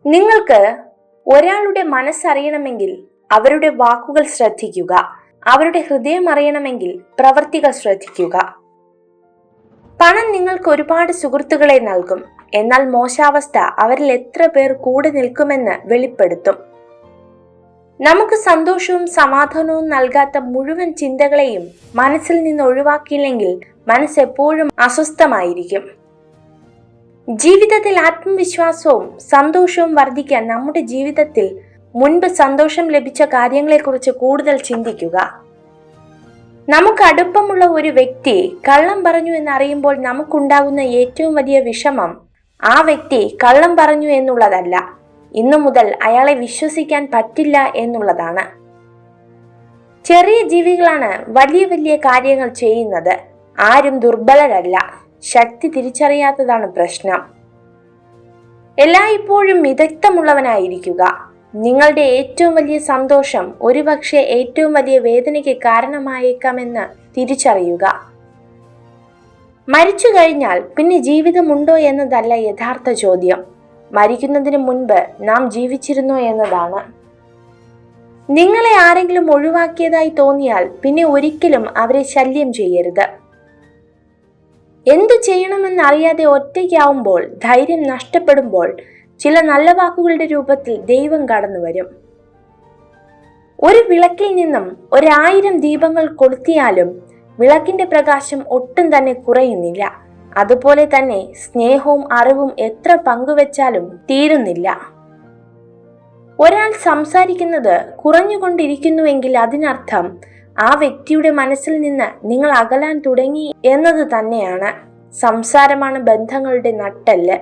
നിങ്ങൾക്ക് ഒരാളുടെ മനസ്സറിയണമെങ്കിൽ അവരുടെ വാക്കുകൾ ശ്രദ്ധിക്കുക. അവരുടെ ഹൃദയം അറിയണമെങ്കിൽ പ്രവൃത്തികൾ ശ്രദ്ധിക്കുക. പണം നിങ്ങൾക്ക് ഒരുപാട് സുഹൃത്തുക്കളെ നൽകും. എന്നാൽ മോശാവസ്ഥ അവരിൽ എത്ര പേർ കൂടെ നിൽക്കുമെന്ന് വെളിപ്പെടുത്തും. നമുക്ക് സന്തോഷവും സമാധാനവും നൽകാത്ത മുഴുവൻ ചിന്തകളെയും മനസ്സിൽ നിന്ന് ഒഴിവാക്കിയില്ലെങ്കിൽ മനസ്സ് എപ്പോഴും അസ്വസ്ഥമായിരിക്കും. ജീവിതത്തിൽ ആത്മവിശ്വാസവും സന്തോഷവും വർദ്ധിക്കാൻ നമ്മുടെ ജീവിതത്തിൽ മുൻപ് സന്തോഷം ലഭിച്ച കാര്യങ്ങളെക്കുറിച്ച് കൂടുതൽ ചിന്തിക്കുക. നമുക്ക് അടുപ്പമുള്ള ഒരു വ്യക്തി കള്ളം പറഞ്ഞു എന്നറിയുമ്പോൾ നമുക്കുണ്ടാകുന്ന ഏറ്റവും വലിയ വിഷമം ആ വ്യക്തി കള്ളം പറഞ്ഞു എന്നുള്ളതല്ല, ഇന്നു മുതൽ അയാളെ വിശ്വസിക്കാൻ പറ്റില്ല എന്നുള്ളതാണ്. ചെറിയ ജീവികളാണ് വലിയ വലിയ കാര്യങ്ങൾ ചെയ്യുന്നത്. ആരും ദുർബലരല്ല, ശക്തി തിരിച്ചറിയാത്തതാണ് പ്രശ്നം. എല്ലായ്പ്പോഴും മിതത്വമുള്ളവനായിരിക്കുക. നിങ്ങളുടെ ഏറ്റവും വലിയ സന്തോഷം ഒരുപക്ഷെ ഏറ്റവും വലിയ വേദനയ്ക്ക് കാരണമായേക്കാമെന്ന് തിരിച്ചറിയുക. മരിച്ചു കഴിഞ്ഞാൽ പിന്നെ ജീവിതമുണ്ടോ എന്നതല്ല യഥാർത്ഥ ചോദ്യം, മരിക്കുന്നതിന് മുൻപ് നാം ജീവിച്ചിരുന്നോ എന്നതാണ്. നിങ്ങളെ ആരെങ്കിലും ഒഴിവാക്കിയതായി തോന്നിയാൽ പിന്നെ ഒരിക്കലും അവരെ ശല്യം ചെയ്യരുത്. എന്തു ചെയ്യണമെന്നറിയാതെ ഒറ്റയ്ക്കാവുമ്പോൾ, ധൈര്യം നഷ്ടപ്പെടുമ്പോൾ ചില നല്ല വാക്കുകളുടെ രൂപത്തിൽ ദൈവം കടന്നു വരും. ഒരു വിളക്കിൽ നിന്നും 1000 ദീപങ്ങൾ കൊളുത്തിയാലും വിളക്കിന്റെ പ്രകാശം ഒട്ടും തന്നെ കുറയുന്നില്ല. അതുപോലെ തന്നെ സ്നേഹവും അറിവും എത്ര പങ്കുവെച്ചാലും തീരുന്നില്ല. ഒരാൾ സംസാരിക്കുന്നത് കുറഞ്ഞുകൊണ്ടിരിക്കുന്നുവെങ്കിൽ അതിനർത്ഥം ആ വ്യക്തിയുടെ മനസ്സിൽ നിന്ന് നിങ്ങൾ അകലാൻ തുടങ്ങി എന്നത് തന്നെയാണ്. സംസാരമാണ് ബന്ധങ്ങളുടെ നട്ടെല്ല്.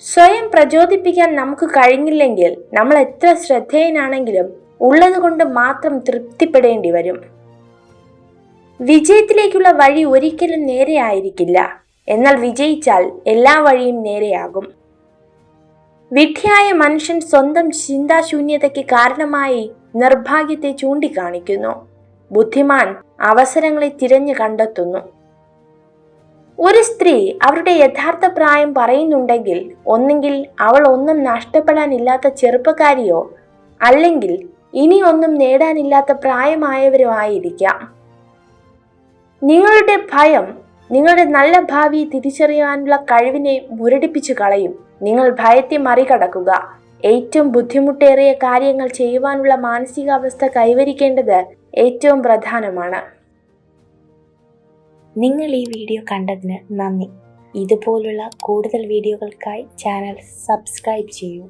സ്വയം പ്രചോദിപ്പിക്കാൻ നമുക്ക് കഴിഞ്ഞില്ലെങ്കിൽ നമ്മൾ എത്ര ശ്രദ്ധേയനാണെങ്കിലും ഉള്ളത് കൊണ്ട് മാത്രം തൃപ്തിപ്പെടേണ്ടി വരും. വിജയത്തിലേക്കുള്ള വഴി ഒരിക്കലും നേരെയായിരിക്കില്ല, എന്നാൽ വിജയിച്ചാൽ എല്ലാ വഴിയും നേരെയാകും. വിഡ്ഢിയായ മനുഷ്യൻ സ്വന്തം ചിന്താശൂന്യതയ്ക്ക് കാരണമായി നിർഭാഗ്യത്തെ ചൂണ്ടിക്കാണിക്കുന്നു. ബുദ്ധിമാൻ അവസരങ്ങളെ തിരഞ്ഞു കണ്ടെത്തുന്നു. ഒരു സ്ത്രീ അവരുടെ യഥാർത്ഥ പ്രായം പറയുന്നുണ്ടെങ്കിൽ ഒന്നെങ്കിൽ അവൾ ഒന്നും നഷ്ടപ്പെടാനില്ലാത്ത ചെറുപ്പക്കാരിയോ അല്ലെങ്കിൽ ഇനി ഒന്നും നേടാനില്ലാത്ത പ്രായമായവരോ ആയിരിക്കാം. നിങ്ങളുടെ ഭയം നിങ്ങളുടെ നല്ല ഭാവിയെ തിരിച്ചറിയാനുള്ള കഴിവിനെ മുരടിപ്പിച്ചു കളയും. നിങ്ങൾ ഭയത്തെ മറികടക്കുക. ഏറ്റവും ബുദ്ധിമുട്ടേറിയ കാര്യങ്ങൾ ചെയ്യുവാനുള്ള മാനസികാവസ്ഥ കൈവരിക്കേണ്ടത് ഏറ്റവും പ്രധാനമാണ്. നിങ്ങൾ ഈ വീഡിയോ കണ്ടതിന് നന്ദി. ഇതുപോലുള്ള കൂടുതൽ വീഡിയോകൾക്കായി ചാനൽ സബ്സ്ക്രൈബ് ചെയ്യൂ.